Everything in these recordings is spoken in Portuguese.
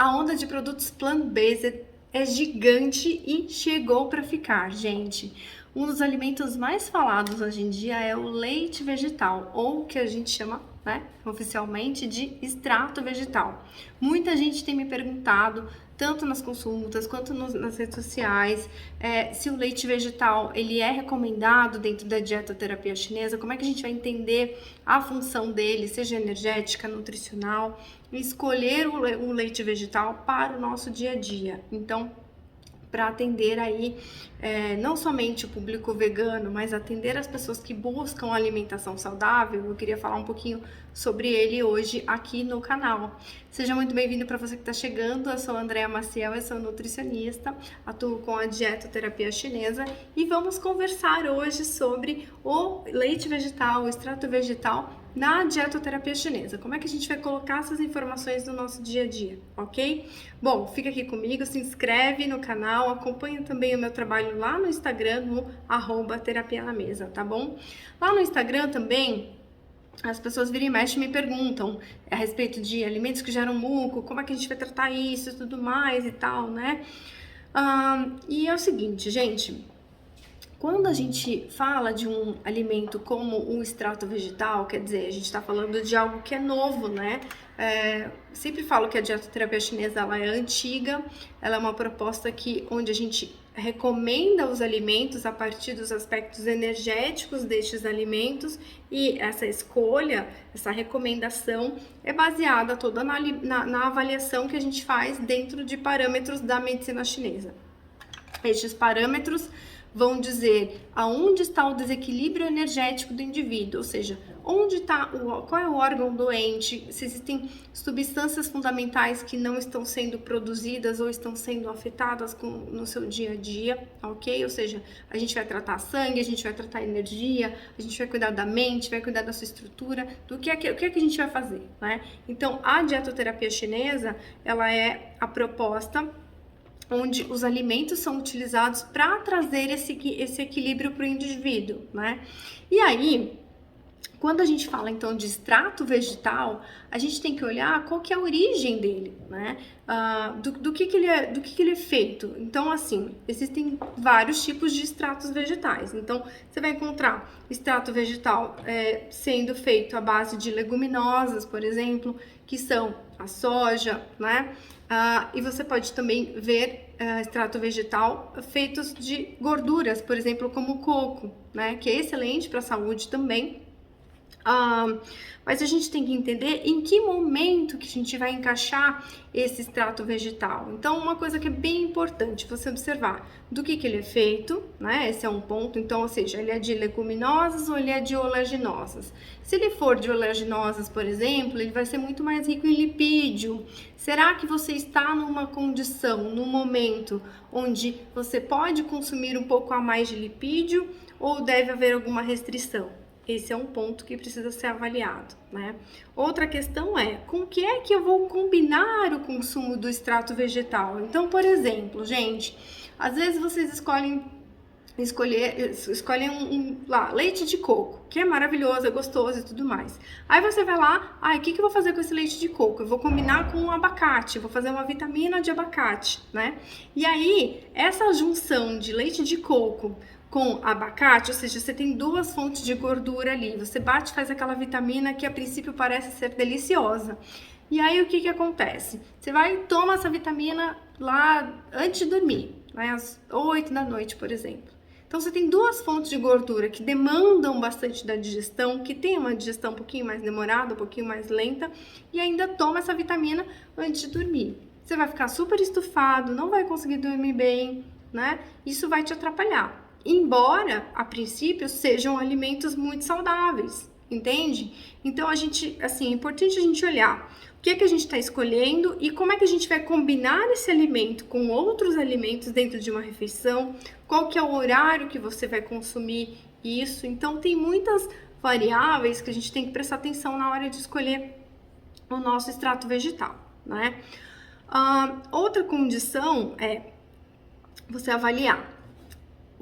A onda de produtos plant-based é gigante e chegou para ficar, gente. Um dos alimentos mais falados hoje em dia é o leite vegetal, ou que a gente chama, né, oficialmente de extrato vegetal. Muita gente tem me perguntado, tanto nas consultas quanto nas redes sociais, se o leite vegetal ele é recomendado dentro da dietoterapia chinesa, como é que a gente vai entender a função dele, seja energética, nutricional, e escolher o leite vegetal para o nosso dia a dia. Então, para atender aí não somente o público vegano, mas atender as pessoas que buscam alimentação saudável, eu queria falar um pouquinho sobre ele hoje aqui no canal. Seja muito bem-vindo para você que está chegando, eu sou a Andrea Maciel, eu sou nutricionista, atuo com a dietoterapia chinesa e vamos conversar hoje sobre o leite vegetal, o extrato vegetal na dietoterapia chinesa. Como é que a gente vai colocar essas informações no nosso dia a dia, ok? Bom, fica aqui comigo, se inscreve no canal, acompanha também o meu trabalho lá no Instagram, no @terapia na mesa, tá bom? Lá no Instagram também, as pessoas viram e mexem e me perguntam a respeito de alimentos que geram muco, como é que a gente vai tratar isso e tudo mais e tal, né? E é o seguinte, gente, quando a gente fala de um alimento como um extrato vegetal, quer dizer, a gente está falando de algo que é novo, né? Sempre falo que a dietoterapia chinesa ela é antiga, ela é uma proposta onde a gente recomenda os alimentos a partir dos aspectos energéticos destes alimentos e essa escolha, essa recomendação é baseada toda na avaliação que a gente faz dentro de parâmetros da medicina chinesa. Estes parâmetros vão dizer aonde está o desequilíbrio energético do indivíduo, ou seja, qual é o órgão doente, se existem substâncias fundamentais que não estão sendo produzidas ou estão sendo afetadas no seu dia a dia, ok? Ou seja, a gente vai tratar sangue, a gente vai tratar energia, a gente vai cuidar da mente, vai cuidar da sua estrutura, o que é que a gente vai fazer, né? Então, a dietoterapia chinesa, ela é a proposta onde os alimentos são utilizados para trazer esse equilíbrio para o indivíduo, né? E aí, quando a gente fala então de extrato vegetal, a gente tem que olhar qual que é a origem dele, né? Do que ele é feito. Então, assim, existem vários tipos de extratos vegetais. Então, você vai encontrar extrato vegetal sendo feito à base de leguminosas, por exemplo, que são a soja, né? E você pode também ver extrato vegetal feitos de gorduras, por exemplo, como o coco, né? Que é excelente para a saúde também. Mas a gente tem que entender em que momento que a gente vai encaixar esse extrato vegetal. Então, uma coisa que é bem importante você observar do que ele é feito, né? Esse é um ponto. Então, ou seja, ele é de leguminosas ou ele é de oleaginosas. Se ele for de oleaginosas, por exemplo, ele vai ser muito mais rico em lipídio. Será que você está numa condição, num momento onde você pode consumir um pouco a mais de lipídio ou deve haver alguma restrição? Esse é um ponto que precisa ser avaliado, né? Outra questão é, com que é que eu vou combinar o consumo do extrato vegetal? Então, por exemplo, gente, às vezes vocês escolhem leite de coco, que é maravilhoso, é gostoso e tudo mais. Aí você vai lá, o que eu vou fazer com esse leite de coco? Eu vou combinar com um abacate, vou fazer uma vitamina de abacate, né? E aí, essa junção de leite de coco com abacate, ou seja, você tem duas fontes de gordura ali, você bate e faz aquela vitamina que a princípio parece ser deliciosa. E aí o que acontece? Você vai e toma essa vitamina lá antes de dormir, né, às 8 da noite, por exemplo. Então você tem duas fontes de gordura que demandam bastante da digestão, que tem uma digestão um pouquinho mais demorada, um pouquinho mais lenta, e ainda toma essa vitamina antes de dormir. Você vai ficar super estufado, não vai conseguir dormir bem, né? Isso vai te atrapalhar. Embora, a princípio, sejam alimentos muito saudáveis, entende? Então, é importante a gente olhar o que é que a gente está escolhendo e como é que a gente vai combinar esse alimento com outros alimentos dentro de uma refeição, qual que é o horário que você vai consumir isso. Então, tem muitas variáveis que a gente tem que prestar atenção na hora de escolher o nosso extrato vegetal, né? Outra condição é você avaliar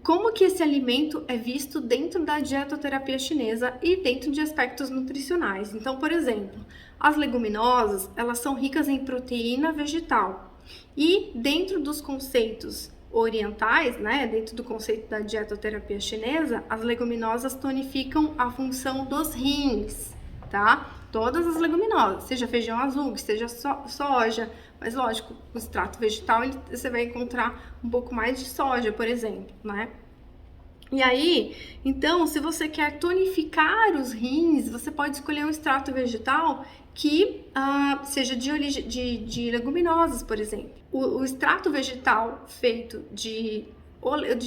como que esse alimento é visto dentro da dietoterapia chinesa e dentro de aspectos nutricionais. Então, por exemplo, as leguminosas, elas são ricas em proteína vegetal. E dentro dos conceitos orientais, né, dentro do conceito da dietoterapia chinesa, as leguminosas tonificam a função dos rins, tá? Todas as leguminosas, seja feijão azul, seja soja, mas lógico, o extrato vegetal você vai encontrar um pouco mais de soja, por exemplo, né? E aí, então, se você quer tonificar os rins, você pode escolher um extrato vegetal que seja de leguminosas, por exemplo. O extrato vegetal feito de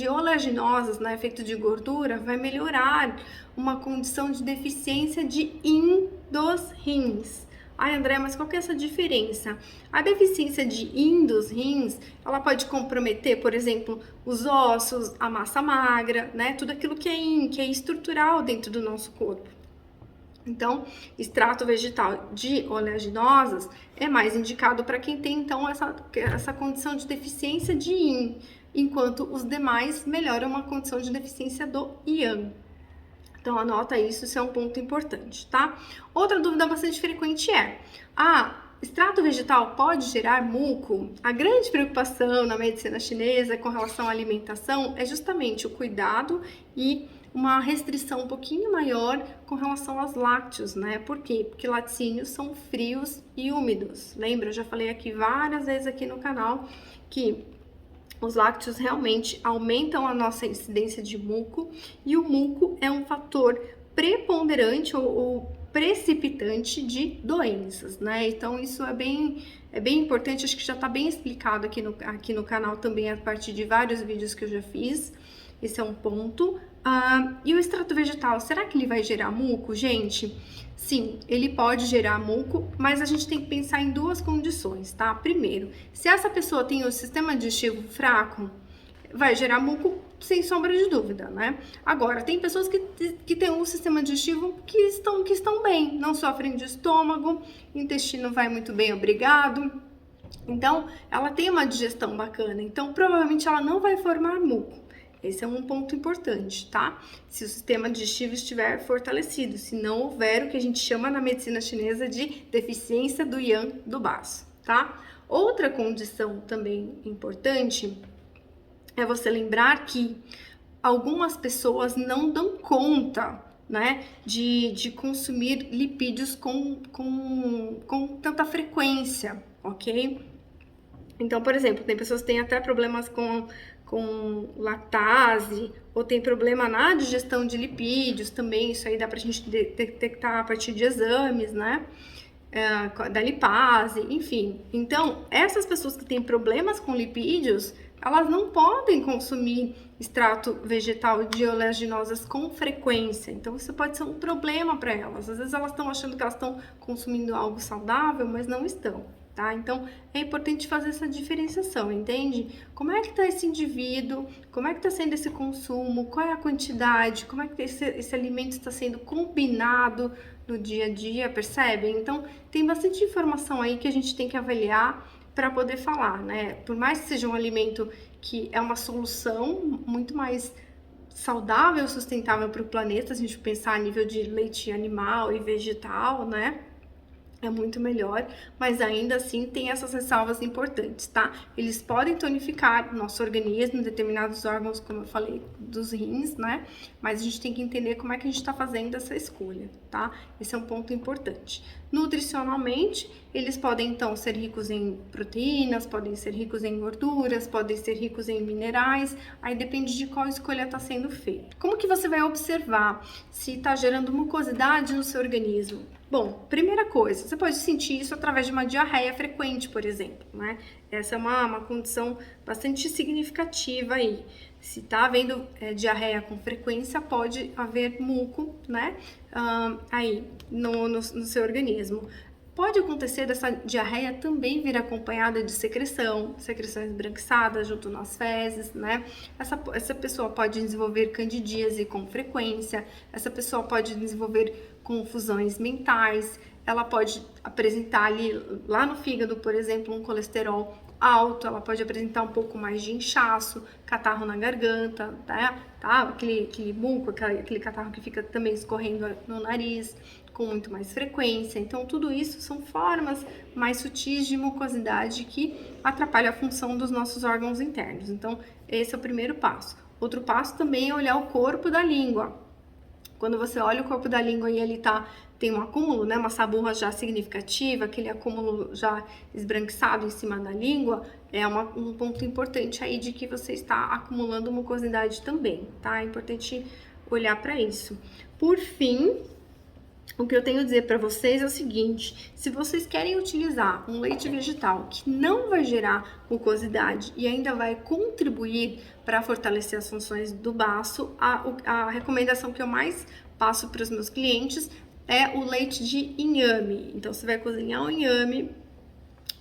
oleaginosas, né, feito de gordura, vai melhorar uma condição de deficiência de Yin dos rins. Ai, André, mas qual que é essa diferença? A deficiência de Yin dos rins, ela pode comprometer, por exemplo, os ossos, a massa magra, né? Tudo aquilo que é Yin, que é estrutural dentro do nosso corpo. Então, extrato vegetal de oleaginosas é mais indicado para quem tem, então, essa condição de deficiência de Yin, enquanto os demais melhoram uma condição de deficiência do Yang. Então, anota isso, isso é um ponto importante, tá? Outra dúvida bastante frequente é: extrato vegetal pode gerar muco? A grande preocupação na medicina chinesa com relação à alimentação é justamente o cuidado e uma restrição um pouquinho maior com relação aos lácteos, né? Por quê? Porque laticínios são frios e úmidos. Lembra? Eu já falei aqui várias vezes aqui no canal que os lácteos realmente aumentam a nossa incidência de muco e o muco é um fator preponderante ou precipitante de doenças, né? Então isso é bem importante, acho que já está bem explicado aqui no canal também a partir de vários vídeos que eu já fiz. Esse é um ponto. E o extrato vegetal, será que ele vai gerar muco, gente? Sim, ele pode gerar muco, mas a gente tem que pensar em duas condições, tá? Primeiro, se essa pessoa tem o sistema digestivo fraco, vai gerar muco sem sombra de dúvida, né? Agora, tem pessoas que têm um sistema digestivo que estão bem, não sofrem de estômago, intestino vai muito bem, obrigado. Então, ela tem uma digestão bacana, então provavelmente ela não vai formar muco. Esse é um ponto importante, tá? Se o sistema digestivo estiver fortalecido, se não houver o que a gente chama na medicina chinesa de deficiência do Yang do baço, tá? Outra condição também importante é você lembrar que algumas pessoas não dão conta, né, de consumir lipídios com tanta frequência, ok? Então, por exemplo, tem pessoas que têm até problemas com lactase, ou tem problema na digestão de lipídios também, isso aí dá pra gente detectar a partir de exames, né, da lipase, enfim. Então, essas pessoas que têm problemas com lipídios, elas não podem consumir extrato vegetal de oleaginosas com frequência, então isso pode ser um problema para elas. Às vezes elas estão achando que elas estão consumindo algo saudável, mas não estão. Tá? Então, é importante fazer essa diferenciação, entende? Como é que está esse indivíduo, como é que está sendo esse consumo, qual é a quantidade, como é que esse alimento está sendo combinado no dia a dia, percebem? Então, tem bastante informação aí que a gente tem que avaliar para poder falar, né? Por mais que seja um alimento que é uma solução muito mais saudável, sustentável para o planeta, se a gente pensar a nível de leite animal e vegetal, né? É muito melhor, mas ainda assim tem essas ressalvas importantes, tá? Eles podem tonificar o nosso organismo, determinados órgãos, como eu falei, dos rins, né? Mas a gente tem que entender como é que a gente tá fazendo essa escolha, tá? Esse é um ponto importante. Nutricionalmente, eles podem então ser ricos em proteínas, podem ser ricos em gorduras, podem ser ricos em minerais, aí depende de qual escolha está sendo feita. Como que você vai observar se está gerando mucosidade no seu organismo? Bom, primeira coisa, você pode sentir isso através de uma diarreia frequente, por exemplo, né? Essa é uma condição bastante significativa aí. Se tá havendo diarreia com frequência, pode haver muco, né? Aí no seu organismo. Pode acontecer dessa diarreia também vir acompanhada de secreção esbranquiçadas junto nas fezes, né? Essa pessoa pode desenvolver candidíase com frequência, essa pessoa pode desenvolver confusões mentais, ela pode apresentar ali, lá no fígado, por exemplo, um colesterol alto, ela pode apresentar um pouco mais de inchaço, catarro na garganta, tá? Aquele muco, aquele catarro que fica também escorrendo no nariz com muito mais frequência. Então, tudo isso são formas mais sutis de mucosidade que atrapalham a função dos nossos órgãos internos. Então, esse é o primeiro passo. Outro passo também é olhar o corpo da língua. Quando você olha o corpo da língua e ele tem um acúmulo, né, uma saburra já significativa, aquele acúmulo já esbranquiçado em cima da língua, é um ponto importante aí de que você está acumulando mucosidade também, tá? É importante olhar para isso. Por fim, o que eu tenho a dizer para vocês é o seguinte: se vocês querem utilizar um leite vegetal que não vai gerar mucosidade e ainda vai contribuir para fortalecer as funções do baço, a recomendação que eu mais passo para os meus clientes é o leite de inhame. Então, você vai cozinhar o inhame,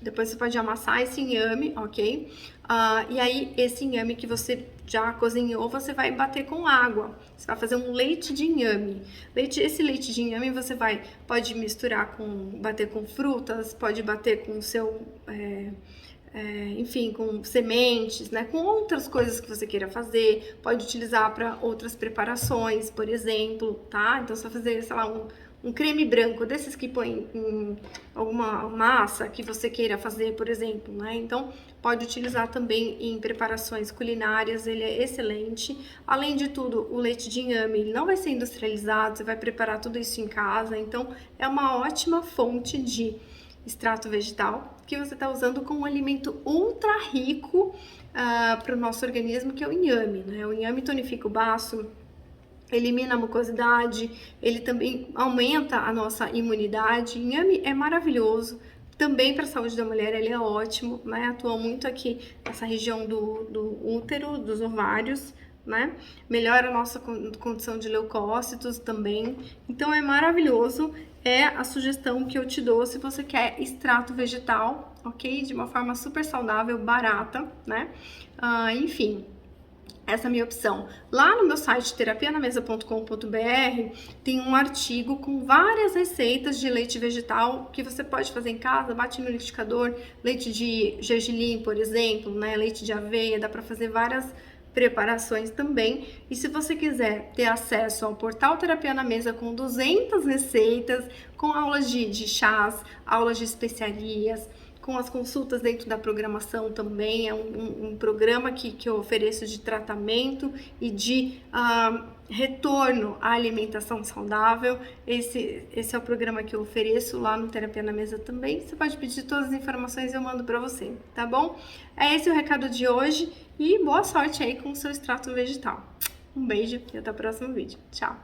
depois você pode amassar esse inhame, ok? E aí, esse inhame que você já cozinhou, você vai bater com água. Você vai fazer um leite de inhame. Esse leite de inhame você pode misturar bater com frutas, pode bater com o seu... enfim, com sementes, né? Com outras coisas que você queira fazer, pode utilizar para outras preparações, por exemplo, tá? Então, você vai fazer, sei lá, um creme branco, desses que põe em alguma massa que você queira fazer, por exemplo, né? Então, pode utilizar também em preparações culinárias, ele é excelente. Além de tudo, o leite de inhame, ele não vai ser industrializado, você vai preparar tudo isso em casa, então é uma ótima fonte de extrato vegetal que você está usando como um alimento ultra rico para o nosso organismo, que é o inhame, né? O inhame tonifica o baço, elimina a mucosidade, ele também aumenta a nossa imunidade. Inhame é maravilhoso, também para a saúde da mulher ele é ótimo, né? Atua muito aqui nessa região do útero, dos ovários, né? Melhora a nossa condição de leucócitos também. Então é maravilhoso, é a sugestão que eu te dou se você quer extrato vegetal, ok? De uma forma super saudável, barata, né? Enfim, essa é a minha opção. Lá no meu site terapianamesa.com.br tem um artigo com várias receitas de leite vegetal que você pode fazer em casa, bate no liquidificador, leite de gergelim, por exemplo, né? Leite de aveia, dá para fazer várias preparações também. E se você quiser ter acesso ao portal Terapia na Mesa com 200 receitas, com aulas de chás, aulas de especiarias, com as consultas dentro da programação também, é um programa que eu ofereço de tratamento e de retorno à alimentação saudável. Esse é o programa que eu ofereço lá no Terapia na Mesa também. Você pode pedir todas as informações e eu mando para você, tá bom? É esse o recado de hoje e boa sorte aí com o seu extrato vegetal. Um beijo e até o próximo vídeo. Tchau!